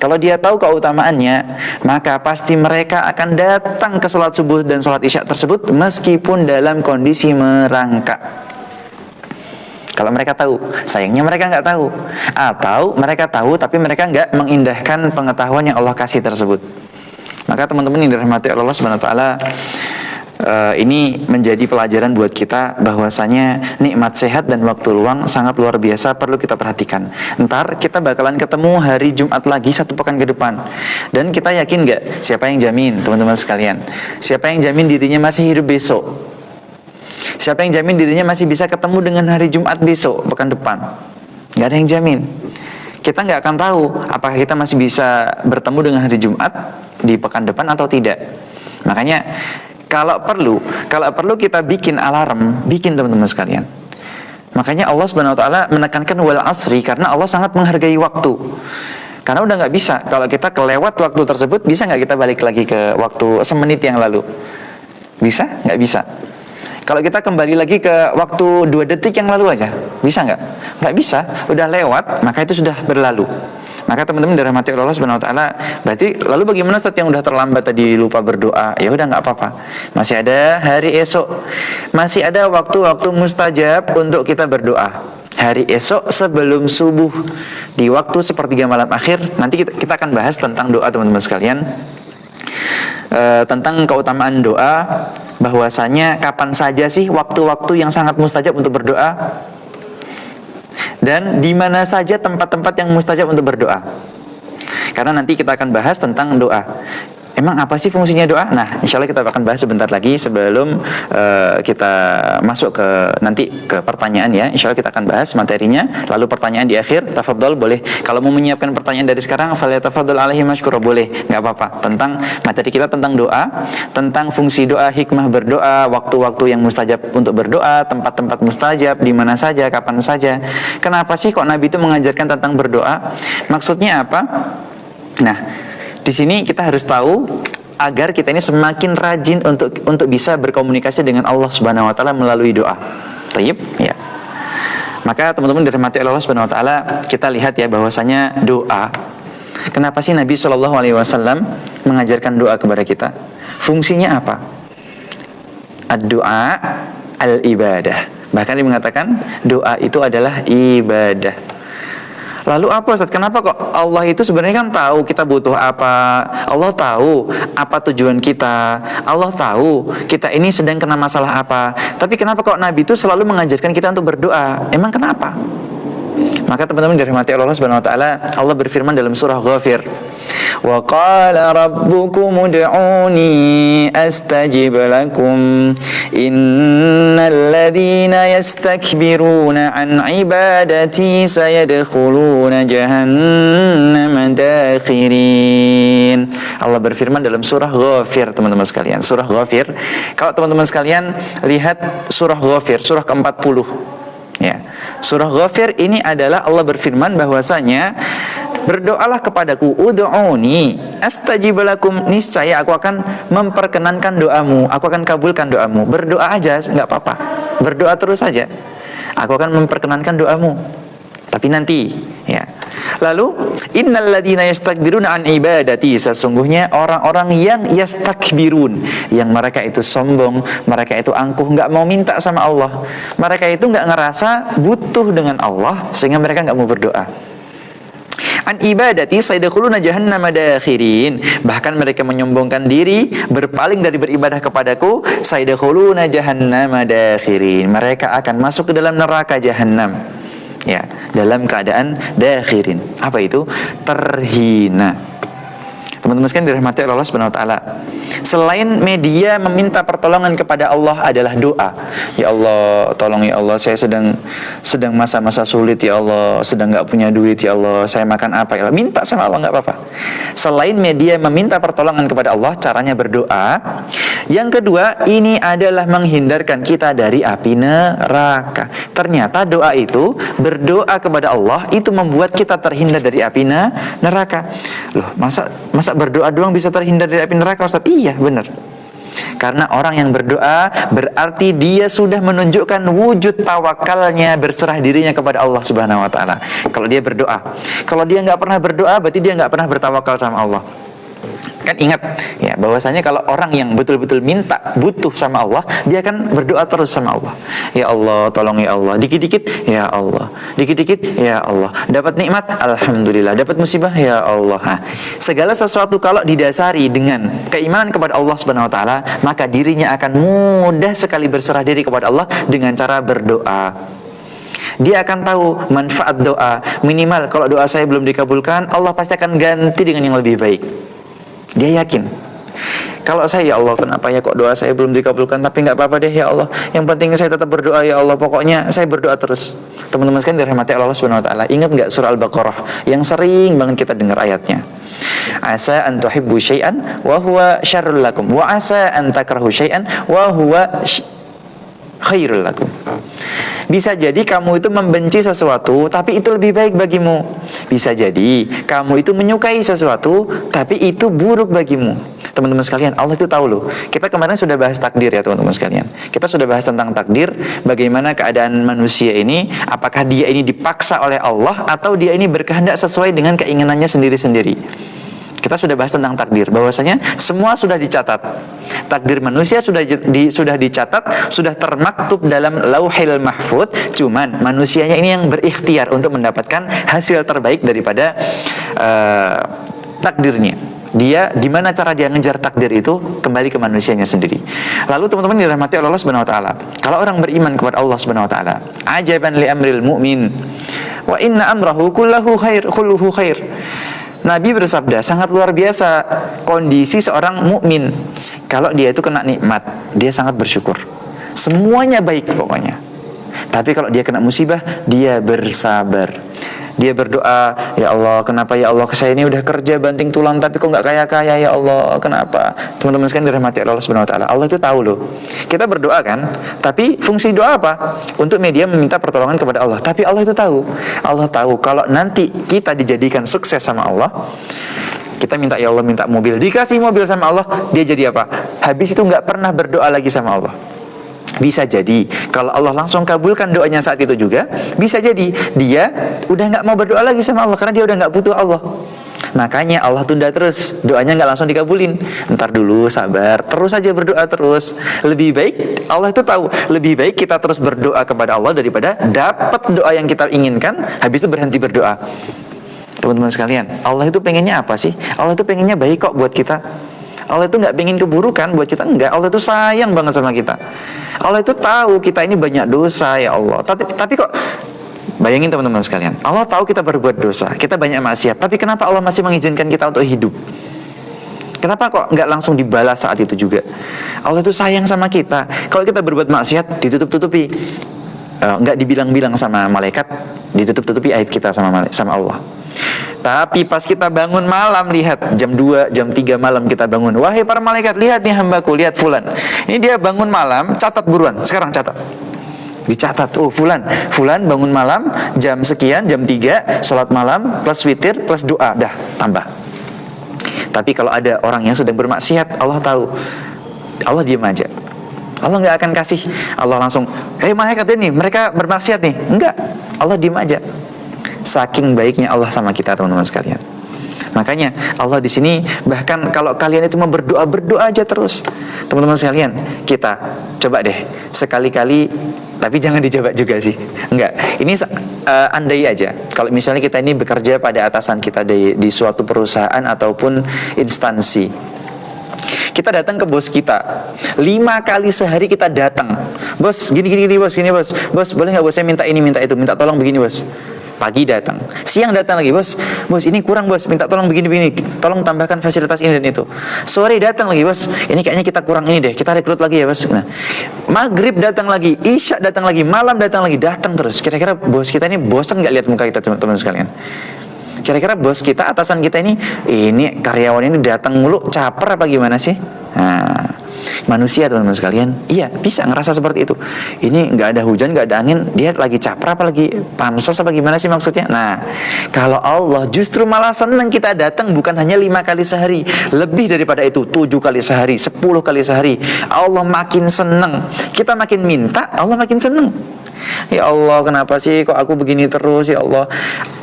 Kalau dia tahu keutamaannya, maka pasti mereka akan datang ke sholat subuh dan sholat isya tersebut meskipun dalam kondisi merangkak. Kalau mereka tahu, sayangnya mereka nggak tahu. Atau mereka tahu tapi mereka nggak mengindahkan pengetahuan yang Allah kasih tersebut. Maka teman-teman yang dirahmati Allah Subhanahu wa taala, ini menjadi pelajaran buat kita bahwasanya nikmat sehat dan waktu luang sangat luar biasa, perlu kita perhatikan. Ntar kita bakalan ketemu hari Jumat lagi 1 pekan ke depan. Dan kita yakin nggak? Siapa yang jamin, teman-teman sekalian? Siapa yang jamin dirinya masih hidup besok? Siapa yang jamin dirinya masih bisa ketemu dengan hari Jumat besok, pekan depan? Nggak ada yang jamin. Kita nggak akan tahu apakah kita masih bisa bertemu dengan hari Jumat di pekan depan atau tidak. Makanya kalau perlu kita bikin alarm, bikin teman-teman sekalian. Makanya Allah Subhanahu wa taala menekankan wal asri, karena Allah sangat menghargai waktu. Karena udah nggak bisa, kalau kita kelewat waktu tersebut, bisa nggak kita balik lagi ke waktu semenit yang lalu? Bisa? Nggak bisa. Kalau kita kembali lagi ke waktu 2 detik yang lalu aja, bisa nggak? Nggak bisa, udah lewat, maka itu sudah berlalu. Maka teman-teman dirahmati Allah Subhanahu wa taala, berarti lalu bagaimana Ustaz yang udah terlambat tadi lupa berdoa? Ya udah nggak apa-apa. Masih ada hari esok. Masih ada waktu-waktu mustajab untuk kita berdoa. Hari esok sebelum subuh, di waktu sepertiga malam akhir, nanti kita akan bahas tentang doa teman-teman sekalian. Tentang keutamaan doa, bahwasanya kapan saja sih waktu-waktu yang sangat mustajab untuk berdoa, dan di mana saja tempat-tempat yang mustajab untuk berdoa. Karena nanti kita akan bahas tentang doa. Emang apa sih fungsinya doa? Nah, insya Allah kita akan bahas sebentar lagi sebelum kita masuk nanti ke pertanyaan ya. Insya Allah kita akan bahas materinya. Lalu pertanyaan di akhir, tafadhol boleh. Kalau mau menyiapkan pertanyaan dari sekarang, falyatafadhol alaihi masykura, boleh, nggak apa-apa. Tentang materi kita tentang doa, tentang fungsi doa, hikmah berdoa, waktu-waktu yang mustajab untuk berdoa, tempat-tempat mustajab, di mana saja, kapan saja. Kenapa sih kok Nabi itu mengajarkan tentang berdoa? Maksudnya apa? Nah, di sini kita harus tahu agar kita ini semakin rajin untuk bisa berkomunikasi dengan Allah Subhanahu wa taala melalui doa. Tayyib, ya. Maka teman-teman dirahmati Allah Subhanahu wa taala, kita lihat ya bahwasanya doa. Kenapa sih Nabi Shallallahu alaihi wasallam mengajarkan doa kepada kita? Fungsinya apa? Ad-doa al-ibadah. Bahkan dia mengatakan doa itu adalah ibadah. Lalu apa Ustaz? Kenapa kok Allah itu sebenarnya kan tahu kita butuh apa? Allah tahu apa tujuan kita. Allah tahu kita ini sedang kena masalah apa. Tapi kenapa kok Nabi itu selalu mengajarkan kita untuk berdoa? Emang kenapa? Maka teman-teman dirahmati Allah Subhanahu wa taala, Allah berfirman dalam surah Ghafir, wa qala rabbukum ud'uni astajib lakum innal ladzina yastakbiruna an ibadati sayadkhuluna jahannama dakhirin. Allah berfirman dalam surah Ghafir, teman-teman sekalian. Surah Ghafir, kalau teman-teman sekalian lihat surah Ghafir, surah ke-40 ya. Surah Ghafir ini adalah Allah berfirman bahwasanya berdoalah kepadaku, ud'uni astajib lakum, niscaya aku akan memperkenankan doamu, aku akan kabulkan doamu. Berdoa aja nggak apa-apa, berdoa terus saja, aku akan memperkenankan doamu. Tapi nanti ya. Lalu innal ladzina yastakbiruna an ibadati, sesungguhnya orang-orang yang yastakbirun, yang mereka itu sombong, mereka itu angkuh, nggak mau minta sama Allah, mereka itu nggak ngerasa butuh dengan Allah sehingga mereka nggak mau berdoa. An ibadati sayadkhuluna jahannama dakhirin, bahkan mereka menyombongkan diri, berpaling dari beribadah kepadaku, sayadkhuluna jahannama dakhirin, mereka akan masuk ke dalam neraka jahanam. Ya, dalam keadaan dakhirin. Apa itu? Terhina. Teman-teman sekalian dirahmati Allah Subhanahu wa taala, selain media meminta pertolongan kepada Allah adalah doa. Ya Allah, tolong ya Allah, saya sedang masa-masa sulit ya Allah, sedang nggak punya duit ya Allah, saya makan apa ya Allah, minta sama Allah, nggak apa-apa. Selain media meminta pertolongan kepada Allah, caranya berdoa. Yang kedua, ini adalah menghindarkan kita dari api neraka. Ternyata doa itu, berdoa kepada Allah itu membuat kita terhindar dari api neraka. Loh, masa berdoa doang bisa terhindar dari api neraka Ustaz? Iya, benar. Karena orang yang berdoa berarti dia sudah menunjukkan wujud tawakalnya, berserah dirinya kepada Allah Subhanahu wa taala. Kalau dia berdoa. Kalau dia nggak pernah berdoa, berarti dia nggak pernah bertawakal sama Allah. Kan ingat ya, bahwasanya kalau orang yang betul-betul minta, butuh sama Allah, dia akan berdoa terus sama Allah. Ya Allah, tolong ya Allah. Dikit-dikit ya Allah, dikit-dikit ya Allah. Dapat nikmat, alhamdulillah. Dapat musibah, ya Allah. Nah, segala sesuatu kalau didasari dengan keimanan kepada Allah Subhanahu wa taala, maka dirinya akan mudah sekali berserah diri kepada Allah dengan cara berdoa. Dia akan tahu manfaat doa. Minimal kalau doa saya belum dikabulkan, Allah pasti akan ganti dengan yang lebih baik. Dia yakin. Kalau saya, ya Allah, kenapa ya kok doa saya belum dikabulkan? Tapi nggak apa-apa deh ya Allah. Yang penting saya tetap berdoa ya Allah. Pokoknya saya berdoa terus. Teman-teman sekalian dirahmati Allah Subhanahu wa taala. Ingat nggak surah Al-Baqarah yang sering banget kita dengar ayatnya? Asa an tuhibbu syai'an wa huwa syarrul lakum wa asa an takrahu syai'an wa huwa khairul lakum. Bisa jadi kamu itu membenci sesuatu, tapi itu lebih baik bagimu. Bisa jadi kamu itu menyukai sesuatu, tapi itu buruk bagimu. Teman-teman sekalian, Allah itu tahu loh. Kita kemarin sudah bahas takdir ya teman-teman sekalian. Kita sudah bahas tentang takdir, bagaimana keadaan manusia ini, apakah dia ini dipaksa oleh Allah, atau dia ini berkehendak sesuai dengan keinginannya sendiri-sendiri. Kita sudah bahas tentang takdir, bahwasanya semua sudah dicatat. Takdir manusia sudah dicatat, sudah termaktub dalam Lauhil Mahfuz. Cuman manusianya ini yang berikhtiar untuk mendapatkan hasil terbaik daripada takdirnya. Dia gimana cara dia ngejar takdir itu kembali ke manusianya sendiri. Lalu teman-teman dirahmati Allah Subhanahu wa taala. Kalau orang beriman kepada Allah Subhanahu wa taala, ajaban li amril mu'min wa inna amrahu kulluhu khair. Nabi bersabda, sangat luar biasa kondisi seorang mukmin. Kalau dia itu kena nikmat, dia sangat bersyukur. Semuanya baik pokoknya. Tapi kalau dia kena musibah, dia bersabar. Dia berdoa, ya Allah, kenapa ya Allah, saya ini udah kerja banting tulang tapi kok nggak kaya-kaya ya Allah, kenapa? Teman-teman sekalian dirahmati Allah Subhanahu wa taala. Allah itu tahu loh. Kita berdoa kan, tapi fungsi doa apa? Untuk media meminta pertolongan kepada Allah. Tapi Allah itu tahu. Allah tahu kalau nanti kita dijadikan sukses sama Allah, kita minta ya Allah, minta mobil, dikasih mobil sama Allah, dia jadi apa? Habis itu nggak pernah berdoa lagi sama Allah. Bisa jadi kalau Allah langsung kabulkan doanya saat itu juga, bisa jadi dia udah nggak mau berdoa lagi sama Allah karena dia udah nggak butuh Allah. Makanya Allah tunda terus, doanya nggak langsung dikabulin. Ntar dulu, sabar, terus saja berdoa terus. Lebih baik, Allah itu tahu, lebih baik kita terus berdoa kepada Allah daripada dapat doa yang kita inginkan habis itu berhenti berdoa. Teman-teman sekalian, Allah itu pengennya apa sih? Allah itu pengennya baik kok buat kita. Allah itu nggak pengen keburukan buat kita, enggak. Allah itu sayang banget sama kita. Allah itu tahu kita ini banyak dosa ya Allah. Tapi kok, bayangin teman-teman sekalian, Allah tahu kita berbuat dosa, kita banyak maksiat, tapi kenapa Allah masih mengizinkan kita untuk hidup? Kenapa kok nggak langsung dibalas saat itu juga? Allah itu sayang sama kita. Kalau kita berbuat maksiat, ditutup-tutupi, nggak dibilang-bilang sama malaikat, ditutup-tutupi aib kita sama Allah. Tapi pas kita bangun malam, lihat jam 2, jam 3 malam kita bangun. Wahai para malaikat, lihat nih hambaku, lihat fulan. Ini dia bangun malam, catat buruan. Sekarang catat. Dicatat. Oh, fulan bangun malam jam sekian, jam 3, sholat malam plus witir plus doa, dah tambah. Tapi kalau ada orang yang sedang bermaksiat, Allah tahu. Allah diam aja. Allah nggak akan kasih. Allah langsung, malaikat ini mereka bermaksiat nih. Enggak. Allah diam aja. Saking baiknya Allah sama kita, teman-teman sekalian. Makanya Allah di sini bahkan kalau kalian itu mau berdoa aja terus. Teman-teman sekalian, kita coba deh sekali-kali, tapi jangan dijawab juga sih. Enggak. Ini andai aja. Kalau misalnya kita ini bekerja pada atasan kita di suatu perusahaan ataupun instansi. Kita datang ke bos kita 5 kali sehari kita datang. Bos, gini bos, gini bos. Bos, boleh nggak bos saya minta ini, minta itu, minta tolong begini bos. Pagi datang, siang datang lagi, bos ini kurang bos, minta tolong begini, tolong tambahkan fasilitas ini dan itu. Sore datang lagi, bos ini kayaknya kita kurang ini deh, kita rekrut lagi ya bos. Nah, maghrib datang lagi, isya datang lagi, malam datang lagi, datang terus. Kira-kira bos kita ini bosan nggak lihat muka kita, teman-teman sekalian? Kira-kira bos kita, atasan kita ini karyawan ini datang mulu, caper apa gimana sih? Nah, Manusia teman-teman sekalian, iya bisa ngerasa seperti itu. Ini nggak ada hujan, nggak ada angin, dia lagi capra apa lagi pansos apa gimana sih maksudnya? Nah, kalau Allah justru malah senang kita datang bukan hanya 5 kali sehari, lebih daripada itu, 7 kali sehari, 10 kali sehari. Allah makin senang, kita makin minta, Allah makin senang. Ya Allah, kenapa sih kok aku begini terus ya Allah?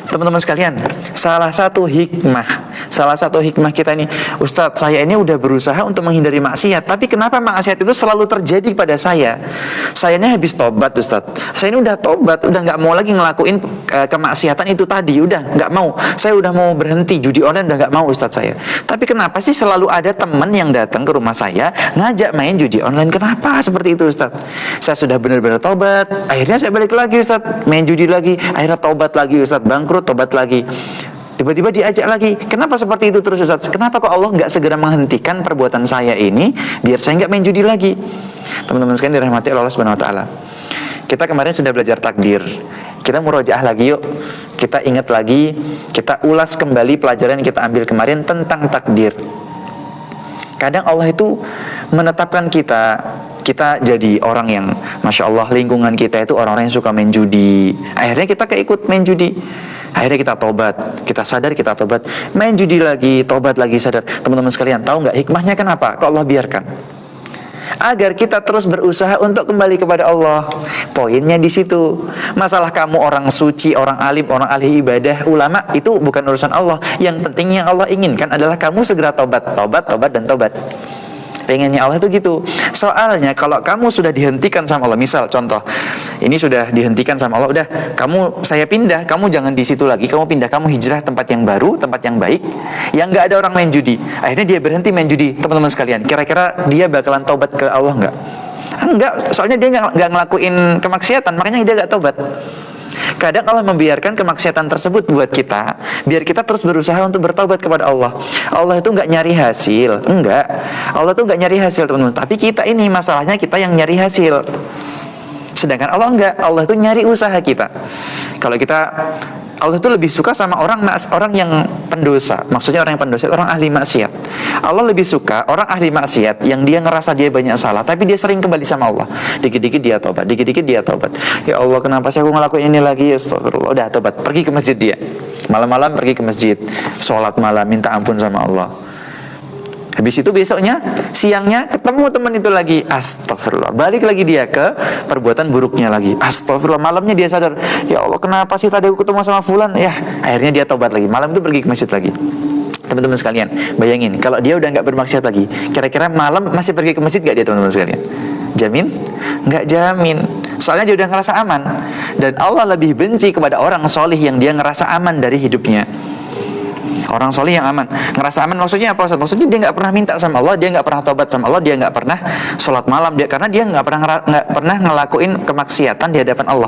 Teman-teman sekalian, salah satu hikmah kita ini, Ustadz, saya ini udah berusaha untuk menghindari maksiat, tapi kenapa maksiat itu selalu terjadi pada saya? Saya ini habis tobat, Ustadz. Saya ini udah tobat, udah nggak mau lagi ngelakuin kemaksiatan itu tadi, udah nggak mau. Saya udah mau berhenti judi online, udah nggak mau, Ustadz saya. Tapi kenapa sih selalu ada teman yang datang ke rumah saya ngajak main judi online? Kenapa seperti itu, Ustadz? Saya sudah benar-benar tobat, akhirnya saya balik lagi, Ustadz, main judi lagi, akhirnya tobat lagi, Ustadz, bangkrut, tobat lagi. Tiba-tiba diajak lagi. Kenapa seperti itu terus, Ustaz? Kenapa kok Allah nggak segera menghentikan perbuatan saya ini biar saya nggak main judi lagi? Teman-teman sekalian dirahmati Allah Subhanahu wa taala. Kita kemarin sudah belajar takdir. Kita murojaah lagi yuk. Kita ingat lagi, kita ulas kembali pelajaran yang kita ambil kemarin tentang takdir. Kadang Allah itu menetapkan kita jadi orang yang Masya Allah, lingkungan kita itu orang-orang yang suka main judi. Akhirnya kita keikut main judi. Akhirnya kita tobat, kita sadar kita tobat, main judi lagi, tobat lagi, sadar. Teman-teman sekalian, tahu nggak hikmahnya kenapa? Kok Allah biarkan? Agar kita terus berusaha untuk kembali kepada Allah. Poinnya di situ. Masalah kamu orang suci, orang alim, orang ahli ibadah, ulama, itu bukan urusan Allah. Yang penting yang Allah inginkan adalah kamu segera tobat, dan tobat. Pengennya Allah itu gitu. Soalnya kalau kamu sudah dihentikan sama Allah, misal contoh, ini sudah dihentikan sama Allah, udah saya pindah, kamu jangan di situ lagi, kamu pindah, kamu hijrah tempat yang baru, tempat yang baik, yang nggak ada orang main judi. Akhirnya dia berhenti main judi. Teman-teman sekalian, kira-kira dia bakalan tobat ke Allah nggak? Enggak, soalnya dia nggak ngelakuin kemaksiatan, makanya dia nggak tobat. Kadang Allah membiarkan kemaksiatan tersebut buat kita, biar kita terus berusaha untuk bertobat kepada Allah. Allah itu nggak nyari hasil, enggak. Allah itu nggak nyari hasil, teman-teman. Tapi kita ini masalahnya, kita yang nyari hasil. Sedangkan Allah enggak. Allah itu nyari usaha kita. Kalau Allah itu lebih suka sama orang yang pendosa. Maksudnya orang yang pendosa, orang ahli maksiat. Allah lebih suka orang ahli maksiat yang dia ngerasa dia banyak salah, tapi dia sering kembali sama Allah. Dikit-dikit dia tobat, dikit-dikit dia tobat. Ya Allah, kenapa sih aku ngelakuin ini lagi? Astagfirullah. Udah tobat, pergi ke masjid dia. Malam-malam pergi ke masjid, sholat malam, minta ampun sama Allah. Habis itu besoknya, siangnya ketemu teman itu lagi, astagfirullah, balik lagi dia ke perbuatan buruknya lagi, astagfirullah. Malamnya dia sadar, ya Allah, kenapa sih tadi aku ketemu sama fulan? Ya, akhirnya dia tobat lagi, malam itu pergi ke masjid lagi. Teman-teman sekalian, bayangin kalau dia udah nggak bermaksiat lagi, kira-kira malam masih pergi ke masjid nggak dia, teman-teman sekalian? Jamin? Nggak jamin. Soalnya dia udah ngerasa aman. Dan Allah lebih benci kepada orang solih yang dia ngerasa aman dari hidupnya. Orang soleh yang aman, ngerasa aman maksudnya apa? Maksudnya dia nggak pernah minta sama Allah, dia nggak pernah tobat sama Allah, dia nggak pernah sholat malam, karena dia nggak pernah ngelakuin kemaksiatan di hadapan Allah.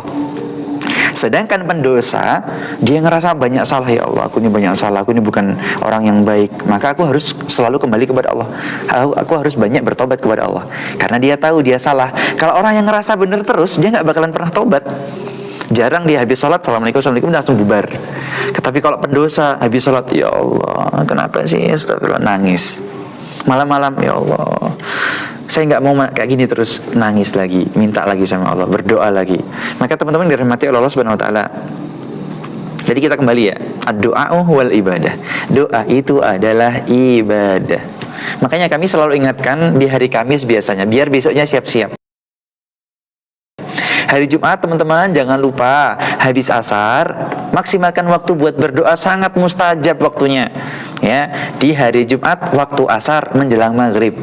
Sedangkan pendosa, dia ngerasa banyak salah, ya Allah, aku ini banyak salah, aku ini bukan orang yang baik, maka aku harus selalu kembali kepada Allah. Aku harus banyak bertobat kepada Allah, karena dia tahu dia salah. Kalau orang yang ngerasa benar terus, dia nggak bakalan pernah tobat. Jarang dia habis sholat, assalamualaikum, langsung bubar. Tapi kalau pendosa habis sholat, ya Allah, kenapa sih? Astagfirullah, nangis. Malam-malam, ya Allah, saya nggak mau kayak gini terus, nangis lagi, minta lagi sama Allah, berdoa lagi. Maka teman-teman dirahmati oleh Allah Subhanahu Wa Taala. Jadi kita kembali ya, ad-du'a'u wal ibadah. Doa itu adalah ibadah. Makanya kami selalu ingatkan di hari Kamis biasanya, biar besoknya siap-siap. Hari Jumat teman-teman jangan lupa habis asar maksimalkan waktu buat berdoa, sangat mustajab waktunya. Ya, di hari Jumat waktu asar menjelang maghrib.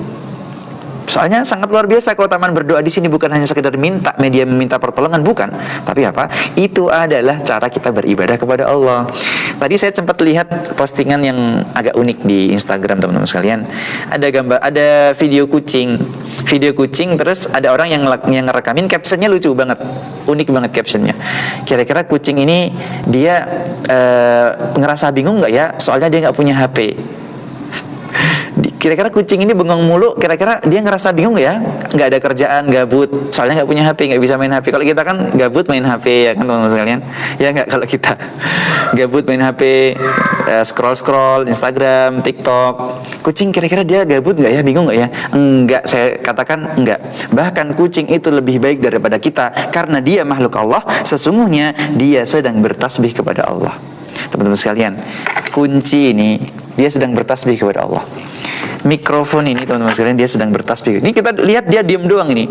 Soalnya sangat luar biasa keutamaan berdoa di sini, bukan hanya sekedar meminta pertolongan, bukan. Tapi apa? Itu adalah cara kita beribadah kepada Allah. Tadi saya sempat lihat postingan yang agak unik di Instagram, teman-teman sekalian. Ada video kucing, terus ada orang yang ngerekamin, captionnya lucu banget, unik banget captionnya. Kira-kira kucing ini dia ngerasa bingung nggak ya? Soalnya dia nggak punya HP. Kira-kira kucing ini bengong mulu, kira-kira dia ngerasa bingung nggak ya? Nggak ada kerjaan, gabut, soalnya nggak punya HP, nggak bisa main HP. Kalau kita kan gabut main HP, ya kan teman-teman sekalian? Ya nggak, kalau kita gabut main HP, scroll-scroll Instagram, TikTok. Kucing kira-kira dia gabut nggak ya? Bingung nggak ya? Enggak, saya katakan enggak. Bahkan kucing itu lebih baik daripada kita, karena dia makhluk Allah. Sesungguhnya dia sedang bertasbih kepada Allah. Teman-teman sekalian, kunci ini dia sedang bertasbih kepada Allah. Mikrofon ini teman-teman sekalian, dia sedang bertasbih. Ini kita lihat dia diam doang ini.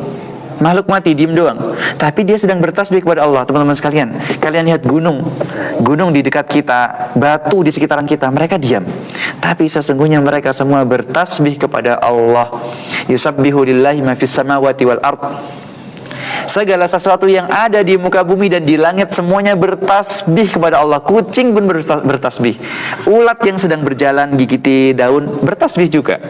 Makhluk mati diam doang, tapi dia sedang bertasbih kepada Allah. Teman-teman sekalian, kalian lihat gunung di dekat kita, batu di sekitaran kita, mereka diam. Tapi sesungguhnya mereka semua bertasbih kepada Allah. Yusabbihu lillahi ma fis samawati wal ard. Segala sesuatu yang ada di muka bumi dan di langit semuanya bertasbih kepada Allah. Kucing pun bertasbih. Ulat yang sedang berjalan gigiti daun bertasbih juga.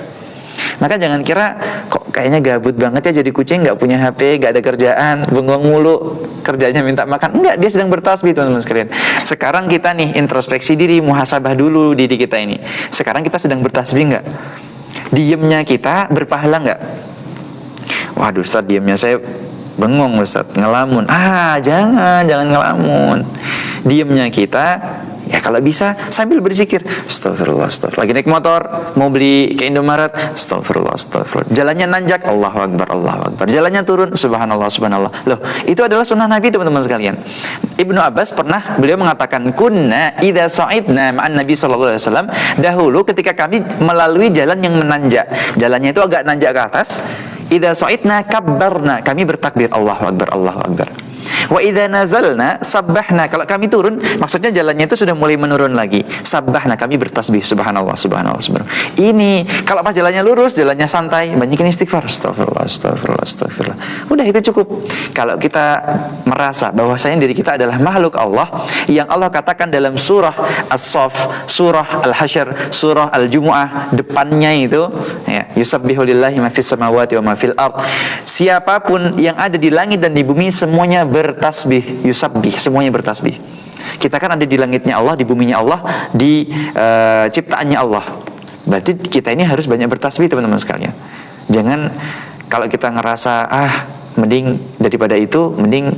Maka jangan kira kok kayaknya gabut banget ya jadi kucing, nggak punya HP, nggak ada kerjaan, bengong mulu, kerjanya minta makan. Enggak, dia sedang bertasbih teman-teman sekalian. Sekarang kita nih introspeksi diri, muhasabah dulu diri kita ini. Sekarang kita sedang bertasbih nggak? Diemnya kita berpahala nggak? Waduh Ustaz, diemnya saya bengong Ustaz, ngelamun. Jangan ngelamun. Diemnya kita, ya kalau bisa sambil berzikir. Astagfirullah, astagfirullah. Lagi naik motor, mau beli ke Indomaret, astagfirullah, astagfirullah. Jalannya nanjak, Allahu Akbar, Allahu Akbar. Jalannya turun, subhanallah, subhanallah. Loh, itu adalah sunnah Nabi teman-teman sekalian. Ibnu Abbas beliau mengatakan, kunna idza sa'idna ma'an Nabi sallallahu alaihi wasallam. Dahulu ketika kami melalui jalan yang menanjak, jalannya itu agak nanjak ke atas. Idza sa'idna kabbarna, kami bertakbir Allahu Akbar, Allahu Akbar. Wa idza nazalna sabbahna, kalau kami turun maksudnya jalannya itu sudah mulai menurun lagi. Sabbahna, kami bertasbih subhanallah, subhanallah, subhanallah. Ini kalau pas jalannya lurus, jalannya santai, banyakin istighfar, astagfirullah, astagfirullah, astagfirullah. Udah itu cukup. Kalau kita merasa bahwasanya diri kita adalah makhluk Allah yang Allah katakan dalam surah As-Saff, surah Al-Hasyr, surah Al-Jumu'ah, depannya itu ya, yusabbihu lillahi ma fis samawati wa ma fil ard. Siapapun yang ada di langit dan di bumi semuanya bertasbih, yusabbih, semuanya bertasbih. Kita kan ada di langitnya Allah, di buminya Allah, di ciptaannya Allah. Berarti kita ini harus banyak bertasbih teman-teman sekalian. Jangan kalau kita ngerasa mending daripada itu mending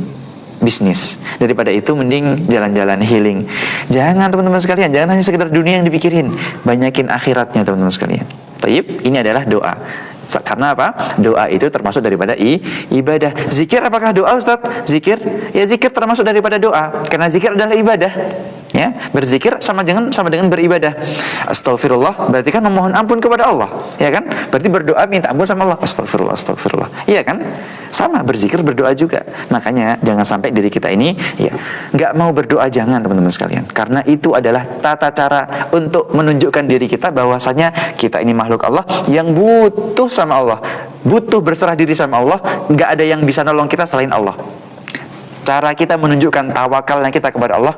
bisnis, daripada itu mending jalan-jalan healing. Jangan teman-teman sekalian, jangan hanya sekedar dunia yang dipikirin, banyakin akhiratnya teman-teman sekalian. Taib, ini adalah doa. Karena apa? Doa itu termasuk daripada ibadah. Zikir apakah doa Ustaz? Zikir? Ya zikir termasuk daripada doa. Karena zikir adalah ibadah. Ya, berzikir sama dengan beribadah. Astagfirullah berarti kan memohon ampun kepada Allah, ya kan? Berarti berdoa minta ampun sama Allah. Astagfirullah, astagfirullah. Iya kan? Sama, berzikir berdoa juga. Makanya jangan sampai diri kita ini ya nggak mau berdoa, jangan teman-teman sekalian. Karena itu adalah tata cara untuk menunjukkan diri kita bahwasanya kita ini makhluk Allah yang butuh sama Allah, butuh berserah diri sama Allah. Nggak ada yang bisa nolong kita selain Allah. Cara kita menunjukkan tawakalnya kita kepada Allah